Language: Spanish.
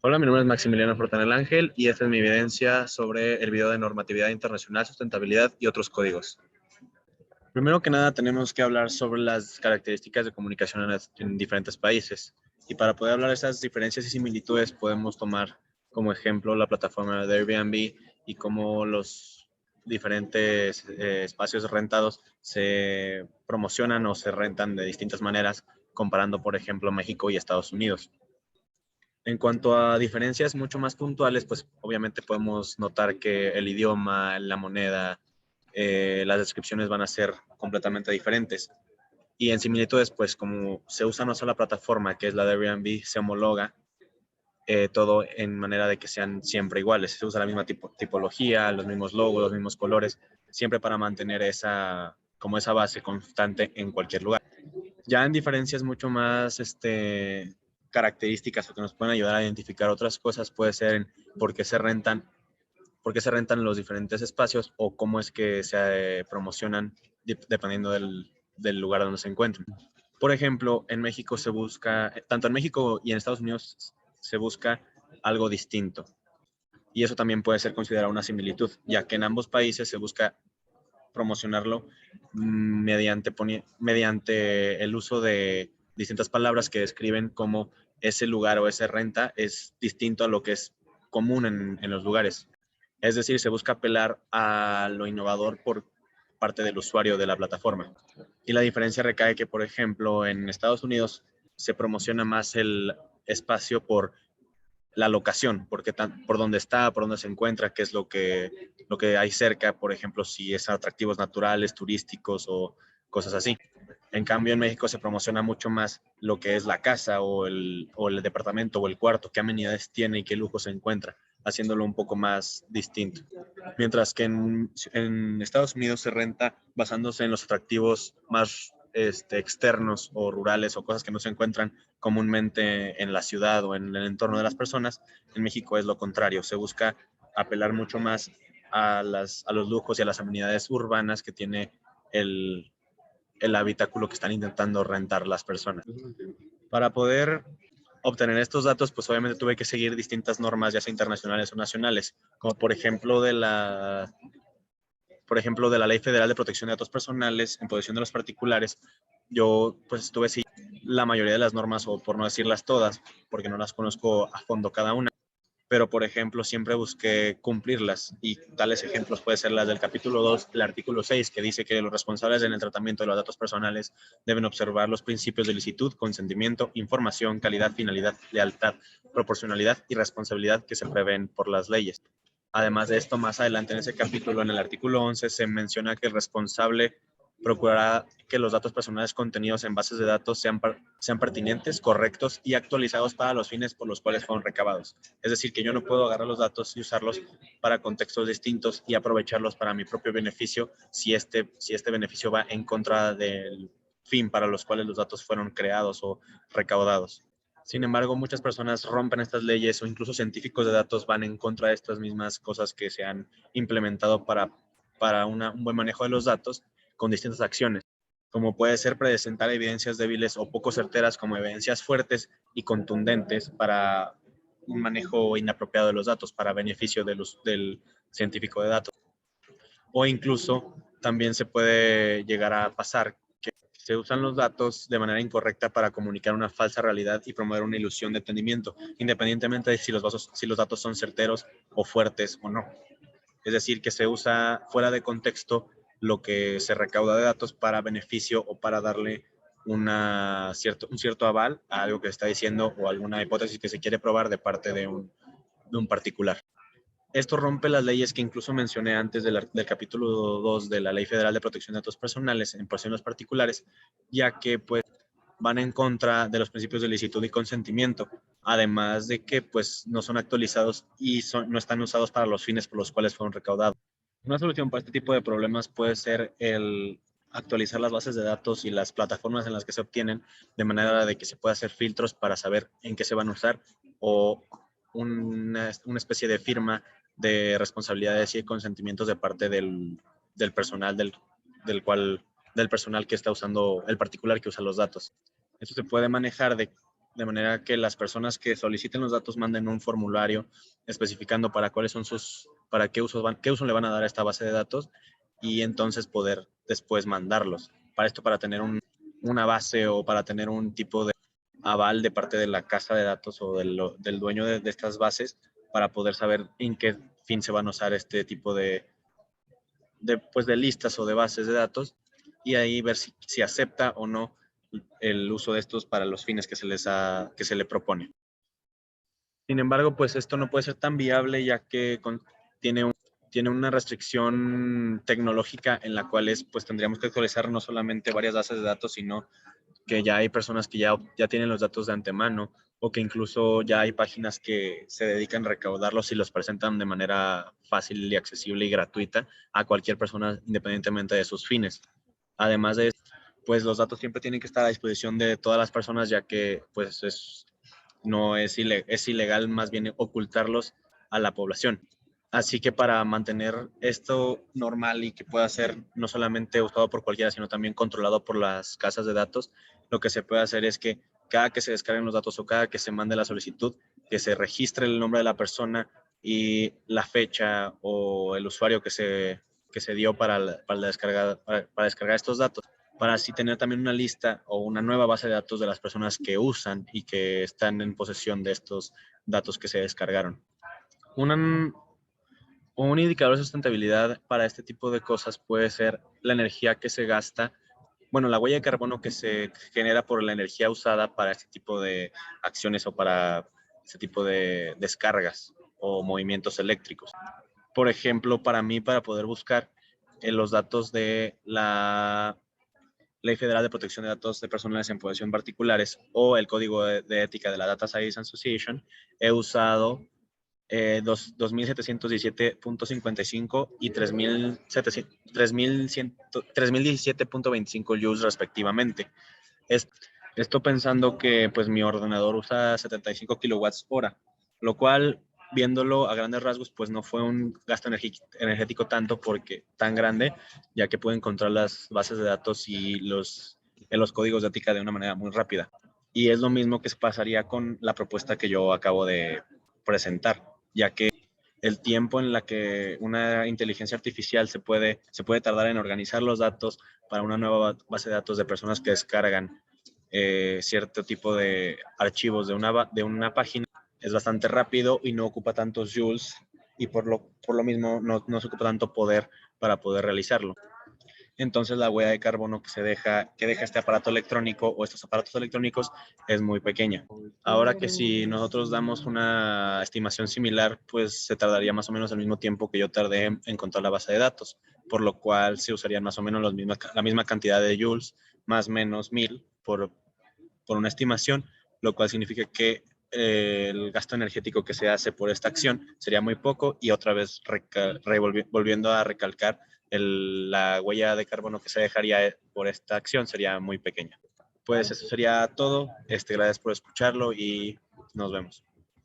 Hola, mi nombre es Maximiliano Fortanel Ángel y esta es mi evidencia sobre el video de normatividad internacional, sustentabilidad y otros códigos. Primero que nada, tenemos que hablar sobre las características de comunicación en diferentes países. Y para poder hablar de esas diferencias y similitudes, podemos tomar como ejemplo la plataforma de Airbnb y cómo los diferentes espacios rentados se promocionan o se rentan de distintas maneras, comparando, por ejemplo, México y Estados Unidos. En cuanto a diferencias mucho más puntuales, pues obviamente podemos notar que el idioma, la moneda, las descripciones van a ser completamente diferentes. Y en similitudes, pues como se usa una sola plataforma, que es la de Airbnb, se homologa todo en manera de que sean siempre iguales. Se usa la misma tipología, los mismos logos, los mismos colores, siempre para mantener como esa base constante en cualquier lugar. Ya en diferencias mucho más características o que nos pueden ayudar a identificar otras cosas puede ser en por qué se rentan los diferentes espacios o cómo es que se promocionan dependiendo del lugar donde se encuentren. Por ejemplo, en México se busca, tanto en México y en Estados Unidos se busca algo distinto. Y eso también puede ser considerado una similitud, ya que en ambos países se busca promocionarlo mediante el uso de distintas palabras que describen cómo ese lugar o esa renta es distinto a lo que es común en los lugares. Es decir, se busca apelar a lo innovador por parte del usuario de la plataforma. Y la diferencia recae que, por ejemplo, en Estados Unidos se promociona más el espacio por la locación, por dónde está, por dónde se encuentra, qué es lo que hay cerca, por ejemplo, si es atractivos naturales, turísticos o cosas así. En cambio, en México se promociona mucho más lo que es la casa o el departamento o el cuarto, qué amenidades tiene y qué lujo se encuentra, haciéndolo un poco más distinto. Mientras que en Estados Unidos se renta basándose en los atractivos más externos o rurales o cosas que no se encuentran comúnmente en la ciudad o en el entorno de las personas. En México es lo contrario, se busca apelar mucho más a los lujos y a las amenidades urbanas que tiene el habitáculo que están intentando rentar las personas. Para poder obtener estos datos, pues obviamente tuve que seguir distintas normas, ya sea internacionales o nacionales, como por ejemplo, de la Ley Federal de Protección de Datos Personales en posesión de los particulares. Yo pues estuve siguiendo la mayoría de las normas, o por no decirlas todas, porque no las conozco a fondo cada una, pero por ejemplo siempre busqué cumplirlas y tales ejemplos pueden ser las del capítulo 2, el artículo 6, que dice que los responsables en el tratamiento de los datos personales deben observar los principios de licitud, consentimiento, información, calidad, finalidad, lealtad, proporcionalidad y responsabilidad que se prevén por las leyes. Además de esto, más adelante en ese capítulo, en el artículo 11, se menciona que el responsable procurará que los datos personales contenidos en bases de datos sean pertinentes, correctos y actualizados para los fines por los cuales fueron recabados. Es decir, que yo no puedo agarrar los datos y usarlos para contextos distintos y aprovecharlos para mi propio beneficio si este beneficio va en contra del fin para los cuales los datos fueron creados o recaudados. Sin embargo, muchas personas rompen estas leyes o incluso científicos de datos van en contra de estas mismas cosas que se han implementado para un buen manejo de los datos con distintas acciones, como puede ser presentar evidencias débiles o poco certeras como evidencias fuertes y contundentes para un manejo inapropiado de los datos, para beneficio del científico de datos. O incluso también se puede llegar a pasar que se usan los datos de manera incorrecta para comunicar una falsa realidad y promover una ilusión de entendimiento, independientemente de si los datos son certeros o fuertes o no. Es decir, que se usa fuera de contexto lo que se recauda de datos para beneficio o para darle un cierto aval a algo que se está diciendo o alguna hipótesis que se quiere probar de parte de un particular. Esto rompe las leyes que incluso mencioné antes del capítulo 2 de la Ley Federal de Protección de Datos Personales en personas particulares, ya que pues van en contra de los principios de licitud y consentimiento, además de que pues no son actualizados y no están usados para los fines por los cuales fueron recaudados. Una solución para este tipo de problemas puede ser el actualizar las bases de datos y las plataformas en las que se obtienen de manera de que se pueda hacer filtros para saber en qué se van a usar o una especie de firma de responsabilidades y consentimientos de parte del personal del cual del personal que está usando, el particular que usa los datos. Esto se puede manejar de manera que las personas que soliciten los datos manden un formulario especificando para cuáles son para qué uso le van a dar a esta base de datos y entonces poder después mandarlos. Para esto, para tener una base o para tener un tipo de aval de parte de la casa de datos o del dueño de estas bases para poder saber en qué fin se van a usar este tipo pues de listas o de bases de datos y ahí ver si acepta o no el uso de estos para los fines que se le propone. Sin embargo, pues esto no puede ser tan viable ya que tiene una restricción tecnológica en la cual pues tendríamos que actualizar no solamente varias bases de datos, sino que ya hay personas que ya tienen los datos de antemano o que incluso ya hay páginas que se dedican a recaudarlos y los presentan de manera fácil y accesible y gratuita a cualquier persona independientemente de sus fines. Además de esto, pues los datos siempre tienen que estar a disposición de todas las personas ya que pues no es ilegal más bien ocultarlos a la población. Así que para mantener esto normal y que pueda ser no solamente usado por cualquiera, sino también controlado por las casas de datos, lo que se puede hacer es que cada que se descarguen los datos o cada que se mande la solicitud, que se registre el nombre de la persona y la fecha o el usuario que se dio para descargar estos datos, para así tener también una lista o una nueva base de datos de las personas que usan y que están en posesión de estos datos que se descargaron. Un indicador de sustentabilidad para este tipo de cosas puede ser la energía que se gasta, bueno, la huella de carbono que se genera por la energía usada para este tipo de acciones o para este tipo de descargas o movimientos eléctricos. Por ejemplo, para mí, para poder buscar los datos de la Ley Federal de Protección de Datos de Personales en Posesión Particulares o el Código de Ética de la Data Science Association, he usado 2717.55 y 3017.25 joules respectivamente. Esto pensando que pues mi ordenador usa 75 kilowatts hora, lo cual viéndolo a grandes rasgos pues no fue un gasto energético tan grande, ya que pude encontrar las bases de datos y los códigos de ética de una manera muy rápida. Y es lo mismo que se pasaría con la propuesta que yo acabo de presentar, ya que el tiempo en la que una inteligencia artificial se puede tardar en organizar los datos para una nueva base de datos de personas que descargan cierto tipo de archivos de una página es bastante rápido y no ocupa tantos joules y por lo mismo no se ocupa tanto poder para poder realizarlo. Entonces la huella de carbono que deja este aparato electrónico o estos aparatos electrónicos es muy pequeña. Ahora que si nosotros damos una estimación similar, pues se tardaría más o menos el mismo tiempo que yo tardé en encontrar la base de datos, por lo cual se usarían más o menos la misma cantidad de joules, más o menos 1000 por una estimación, lo cual significa que el gasto energético que se hace por esta acción sería muy poco y otra vez volviendo a recalcar la huella de carbono que se dejaría por esta acción sería muy pequeña. Pues eso sería todo. Gracias por escucharlo y nos vemos.